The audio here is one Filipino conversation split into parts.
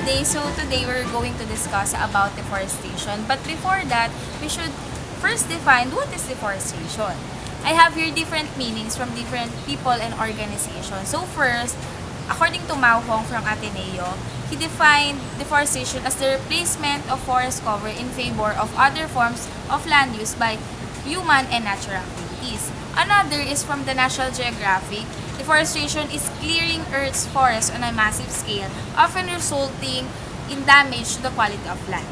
day. So today we're going to discuss about deforestation. But before that, we should first define what is deforestation. I have here different meanings from different people and organizations. So first, according to Mao Hong from Ateneo, he defined deforestation as the replacement of forest cover in favor of other forms of land use by human and natural activities. Another is from the National Geographic. Deforestation is clearing Earth's forests on a massive scale, often resulting in damage to the quality of land.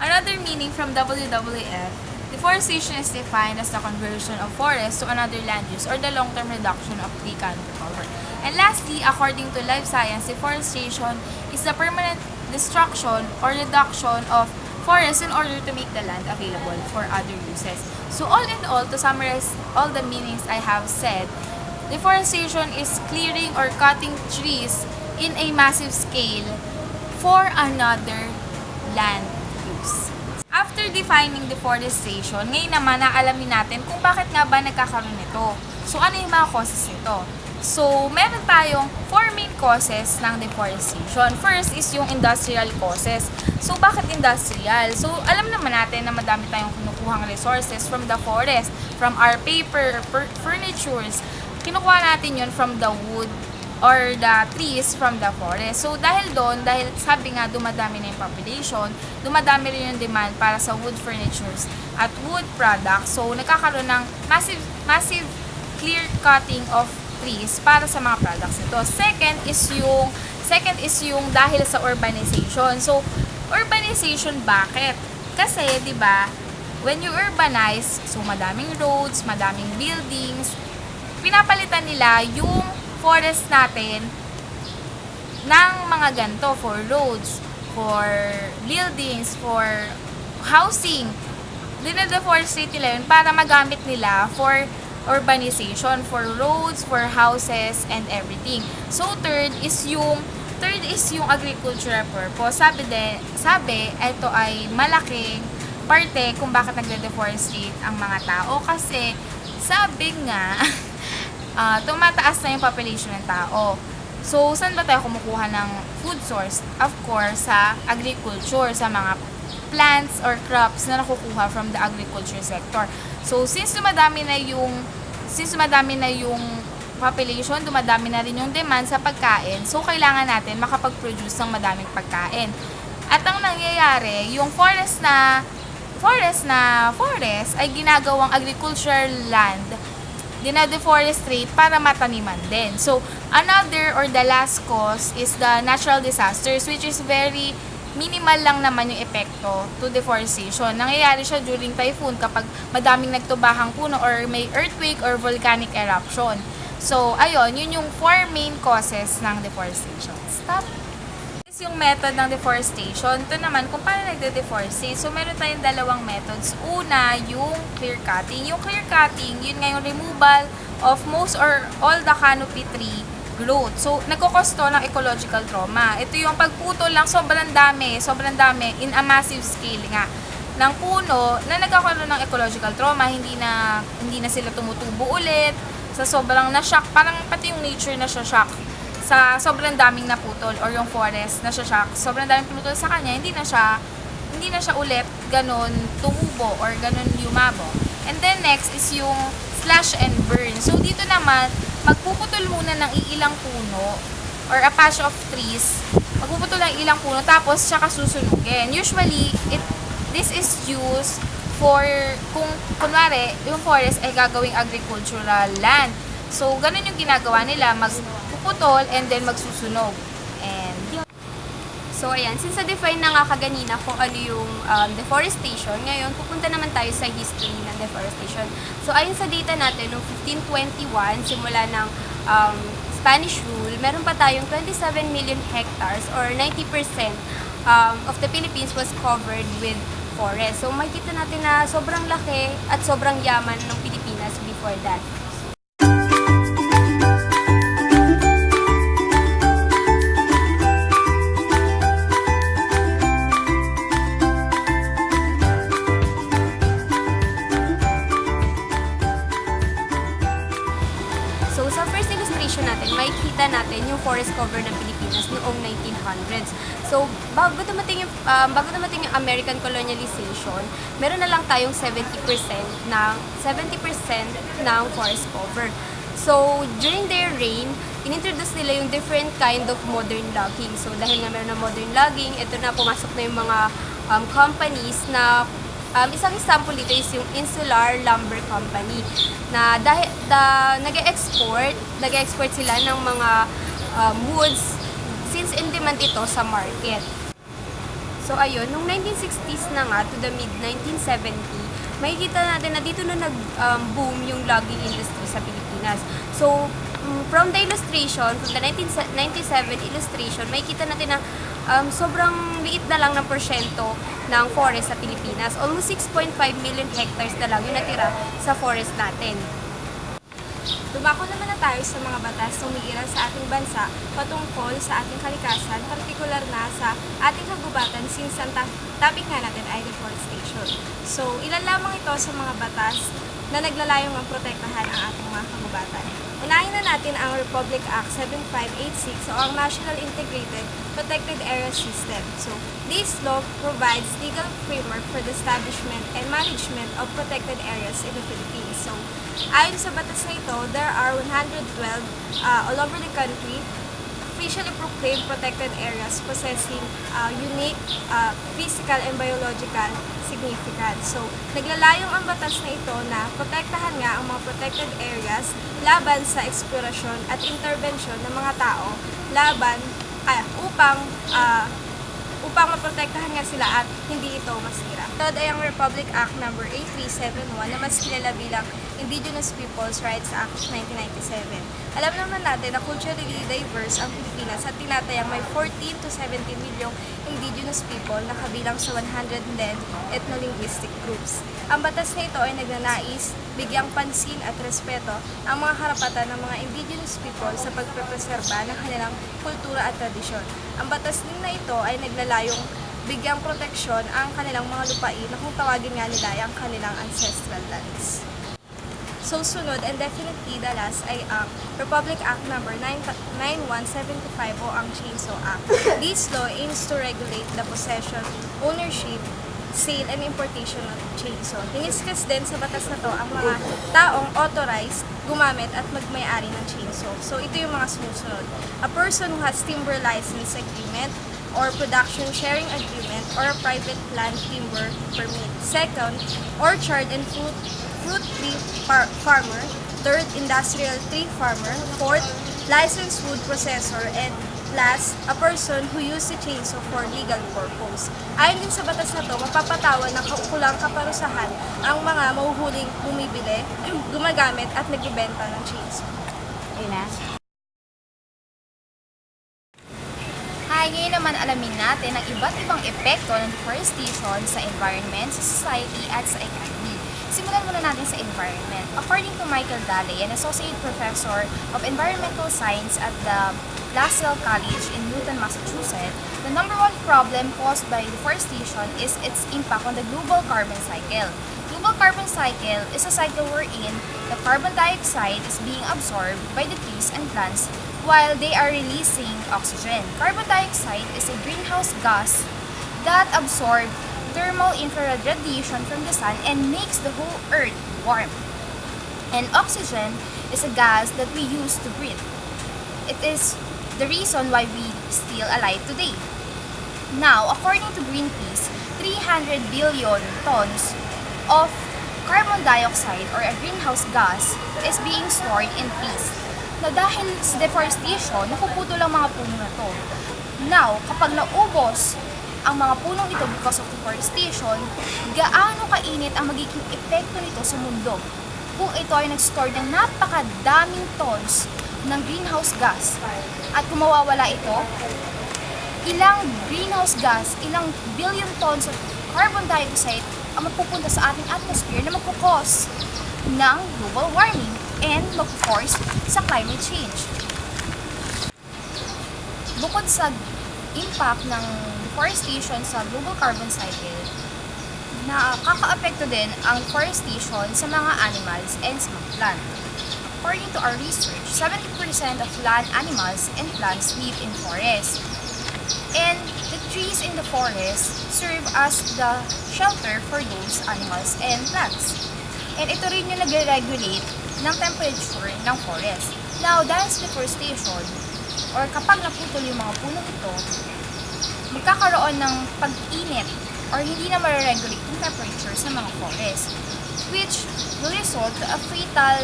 Another meaning from WWF, deforestation is defined as the conversion of forests to another land use or the long-term reduction of tree canopy cover. And lastly, according to Life Science, deforestation is the permanent destruction or reduction of forests in order to make the land available for other uses. So all in all, to summarize all the meanings I have said, deforestation is clearing or cutting trees in a massive scale for another land use. After defining deforestation, ngayon naman naalamin natin kung bakit nga ba nagkakaroon nito. So ano yung mga causes nito? So meron tayong 4 main causes ng deforestation. First is yung industrial causes. So bakit industrial? So alam naman natin na madami tayong kinukuhang resources from the forest, from our paper, furnitures. Kinukuha natin yun from the wood or the trees from the forest. So dahil doon, dahil sabi nga dumadami na yung population, dumadami rin yung demand para sa wood furnitures at wood products. So nagkakaroon ng massive clear cutting of trees para sa mga products nito. Second is yung dahil sa urbanization. So urbanization bakit? Kasi 'di ba, when you urbanize, so madaming roads, madaming buildings, pinapalitan nila yung forest natin ng mga ganito for roads, for buildings, for housing. Dine-deforestate nila yun para magamit nila for urbanization, for roads, for houses, and everything. So third is yung agricultural purpose. Sabi, ito ay malaking parte kung bakit nagde-deforestate ang mga tao kasi sabi nga tumataas na yung population ng tao. So, saan ba tayo kumukuha ng food source? Of course, sa agriculture, sa mga plants or crops na nakukuha from the agriculture sector. So, since dumadami na yung population, dumadami na rin yung demand sa pagkain, so kailangan natin makapag-produce ng madaming pagkain. At ang nangyayari, yung forest ay ginagawang agricultural land, dina-deforestate para mataniman din. So, another or the last cause is the natural disasters, which is very minimal lang naman yung epekto to deforestation. Nangyayari siya during typhoon kapag madaming nagtubahang puno or may earthquake or volcanic eruption. So, ayun, yun yung 4 main causes ng deforestation. Stop! This is yung method ng deforestation. Ito naman, kung paano nagde-deforestate. So, meron tayong dalawang methods. Una, yung clear cutting. Yung clear cutting, yun nga yung removal of most or all the canopy tree growth. So, nagkokosto ng ecological trauma. Ito yung pagputol lang, sobrang dami in a massive scale nga ng puno na nagkakaroon ng ecological trauma, hindi na sila tumutubo ulit, sa sobrang na-shock, parang pati yung nature na shock sa sobrang daming naputol or yung forest na shock, sobrang daming pinutol sa kanya, hindi na siya ulit ganun tumubo or ganun lumabo. And then next is yung slash and burn. So, dito naman, magpuputol muna ng ilang puno or a patch of trees. Magpuputol ng ilang puno tapos saka susunugin. Usually, this is used for kung kunwari yung forest ay gagawing agricultural land. So, ganun yung ginagawa nila, magpuputol and then magsusunog. And so, ayan, since na-define na nga kaganina kung ano yung deforestation, ngayon, pupunta naman tayo sa history ng deforestation. So, ayon sa data natin, noong 1521, simula ng Spanish rule, meron pa tayong 27 million hectares or 90% of the Philippines was covered with forest. So, makikita natin na sobrang laki at sobrang yaman ng Pilipinas before that. So, sa first illustration natin, makikita natin yung forest cover ng Pilipinas noong 1900s. So, So, bago dumating yung American colonialization, meron na lang tayong 70% ng forest cover. So, during their reign, inintroduce nila yung different kind of modern logging. So, dahil nga meron na modern logging, ito na pumasok na yung mga companies na isang example dito is yung Insular Lumber Company na dahil nag-export sila ng mga woods since in demand ito sa market. So ayun, nung 1960s na nga to the mid-1970, makikita natin na dito na nag-boom yung logging industry sa Pilipinas. So from the 1997 illustration, makikita natin na sobrang liit na lang ng porsyento ng forest sa Pilipinas. Almost 6.5 million hectares na lang yung natira sa forest natin. Dumako naman na tayo sa mga batas na umiiral sa ating bansa patungkol sa ating kalikasan, partikular na sa ating kagubatan since ang topic nga natin ay deforestation. So, ilan lamang ito sa mga batas na naglalayong ang protektahan ang ating mga kagubatan. Unahin na natin ang Republic Act 7586 o ang National Integrated Protected Area System. So, this law provides legal framework for the establishment and management of protected areas in the Philippines. So, ayon sa batas na ito, there are 112 all over the country officially proclaimed protected areas possessing unique physical and biological significance. So, naglalayong ang batas na ito na protektahan nga ang mga protected areas laban sa eksplorasyon at intervensyon ng mga tao upang maprotektahan nga sila at hindi ito masira. Ito ay ang Republic Act No. 8371 na mas kilala bilang Indigenous Peoples' Rights Act of 1997. Alam naman natin na culturally diverse ang Pilipinas at tinatayang may 14 to 17 milyong indigenous people na kabilang sa 110 ethno-linguistic groups. Ang batas na ito ay nagnanais bigyang pansin at respeto ang mga karapatan ng mga indigenous people sa pagprepreserba ng kanilang kultura at tradisyon. Ang batas din na ito ay naglalayong bigyang proteksyon ang kanilang mga lupain na kung tawagin nga nila ang kanilang ancestral lands. So, sunod and definitely the last ay ang Republic Act No. 9175 o ang Chainsaw Act. This law aims to regulate the possession, ownership, sale, and importation of chainsaw. Diniscuss din sa batas na to ang mga taong authorized gumamit at magmay-ari ng chainsaw. So, ito yung mga sumusunod. A person who has timber license agreement or production sharing agreement or a private land timber permit. Second, orchard and fruit tree farmer. Third, industrial tree farmer. Fourth, licensed wood processor. And last, a person who used the chainsaw for legal purpose. Ayon din sa batas na to, mapapatawan ng kulang kaparusahan ang mga mahuhuling bumibili, gumagamit at nagbebenta ng chainsaw. Ayun na. Hi, ngayon naman alamin natin ang iba't ibang epekto ng deforestation sa environment, sa society at sa economy. Simulan muna natin sa environment. According to Michael Daly, an Associate Professor of Environmental Science at the LaSalle College in Newton, Massachusetts, the number one problem caused by deforestation is its impact on the global carbon cycle. Global carbon cycle is a cycle wherein the carbon dioxide is being absorbed by the trees and plants while they are releasing oxygen. Carbon dioxide is a greenhouse gas that absorbs thermal infrared radiation from the sun and makes the whole earth warm. And oxygen is a gas that we use to breathe. It is the reason why we still alive today. Now, according to Greenpeace, 300 billion tons of carbon dioxide or a greenhouse gas is being stored in trees. Na dahil sa deforestation, napuputo lang mga puno na to. Now, kapag naubos ang mga punong ito because of deforestation, gaano kainit ang magiging epekto nito sa mundo kung ito ay nag-store ng napakadaming tons ng greenhouse gas. At kung mawawala ito, ilang greenhouse gas, ilang billion tons of carbon dioxide ang mapupunta sa ating atmosphere na magkukos ng global warming and mag-force sa climate change. Bukod sa impact ng deforestation sa global carbon cycle, nakaka-apekto din ang deforestation sa mga animals and sa mga plant. According to our research, 70% of land animals and plants live in forests. And the trees in the forest serve as the shelter for those animals and plants. And ito rin yung nagre-regulate ng temperature ng forest. Now, dahil sa deforestation, or kapag naputol yung mga puno ito, magkakaroon ng pag-init or hindi na ma-regulate yung temperature sa mga forest, which will result to a fatal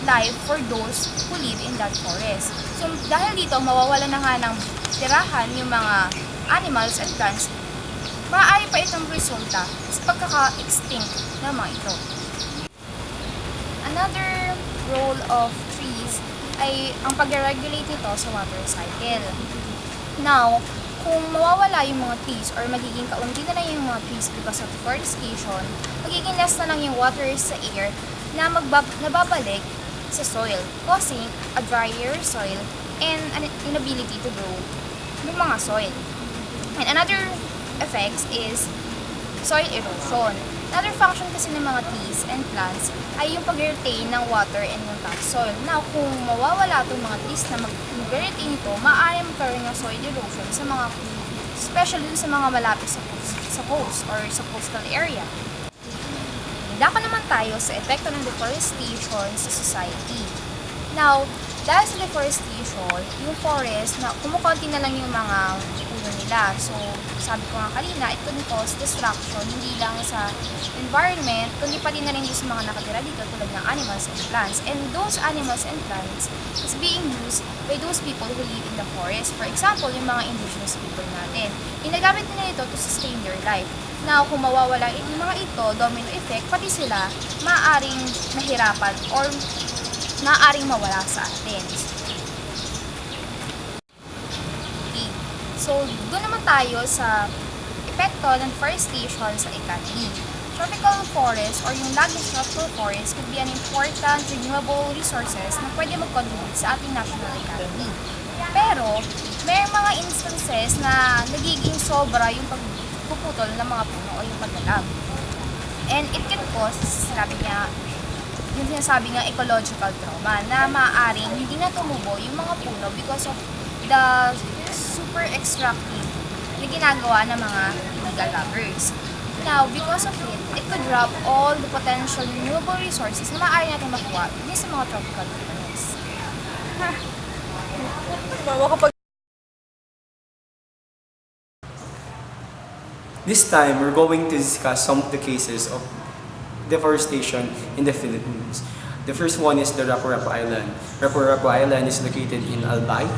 life for those who live in that forest. So, dahil dito, mawawala na nga ng tirahan yung mga animals and plants, maaari pa itong resulta sa pagkaka-extinct ng mga ito. Another role of trees ay ang pag-regulate nito sa water cycle. Now, kung mawawala yung mga trees or magiging kaunti na lang yung mga trees because of deforestation, magiging less na lang yung water sa air na nababalik sa soil, causing a drier soil and an inability to grow ng mga soil. And another effects is soil erosion. Another function kasi ng mga trees and plants ay yung pag-retain ng water and yung topsoil. Now, kung mawawala itong mga trees na mag-retain ito, maaari magkaroon ng soil erosion sa mga, especially sa mga malapit sa coast or sa coastal area. Dako naman tayo sa epekto ng deforestation sa society. Now, dahil sa deforestation, yung forest, na kumukonti na lang yung mga puno nila. So, sabi ko nga kanina, it could cause destruction hindi lang sa environment, kundi pati na rin sa mga nakatira dito tulad ng animals and plants. And those animals and plants is being used by those people who live in the forest. For example, yung mga indigenous people natin. Ginagamit nila ito to sustain their life. Now, kung mawawala yung mga ito, domino effect, pati sila maaaring mahirapan or maaaring mawala sa atin. Okay. So, doon naman tayo sa epekto ng deforestation sa economy. Tropical forest or yung laging tropical forest could be an important renewable resources na pwede mag-contribute sa ating national economy. Pero, may mga instances na nagiging sobra yung pagpuputol ng mga puno o yung paglalag. And it can cause, yung sinasabi nga ecological trauma na maaaring hindi na tumubo yung mga puno because of the super extractive na ginagawa ng mga illegal loggers. Now, because of it could rob all the potential renewable resources na maaari natin makuha din sa mga tropical forests. This time, we're going to discuss some of the cases of deforestation in the Philippines. The first one is the Rapu-Rapu Island. Rapu-Rapu Island is located in Albay,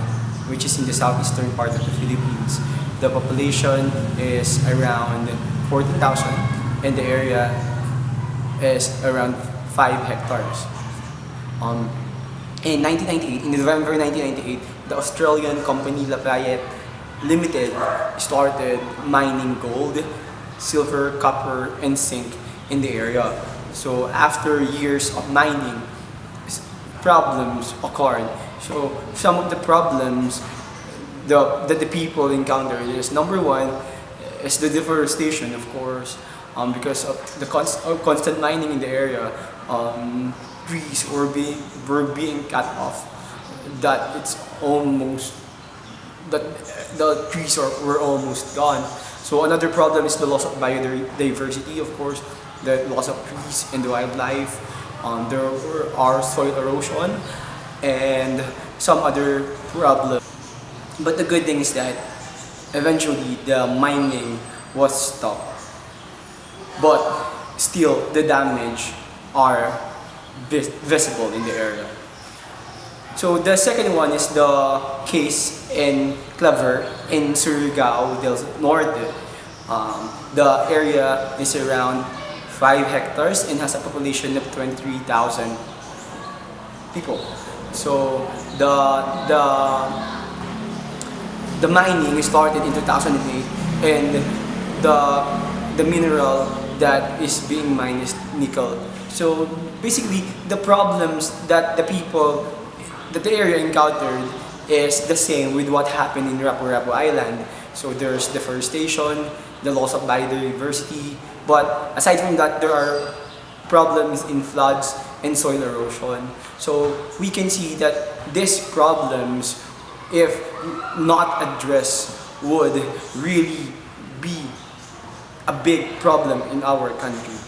which is in the southeastern part of the Philippines. The population is around 40,000 and the area is around 5 hectares. In November 1998, the Australian company Lafayette Limited started mining gold, silver, copper, and zinc in the area. So after years of mining, problems occurred. So some of the problems that the people encountered is, number one is the deforestation, of course, because of the constant mining in the area. Trees were being cut off. That it's almost that the trees were almost gone. So another problem is the loss of biodiversity, of course, the loss of trees and the wildlife. There are soil erosion and some other problems. But the good thing is that eventually the mining was stopped. But still the damage are visible in the area. So the second one is the case in Claver in Surigao del Norte. The area is around 5 hectares and has a population of 23,000 people. So the mining started in 2008 and the mineral that is being mined is nickel. So basically the problems that the area encountered is the same with what happened in Rapu-Rapu Island. So there's deforestation, the loss of biodiversity, but aside from that, there are problems in floods and soil erosion. So we can see that these problems, if not addressed would really be a big problem in our country.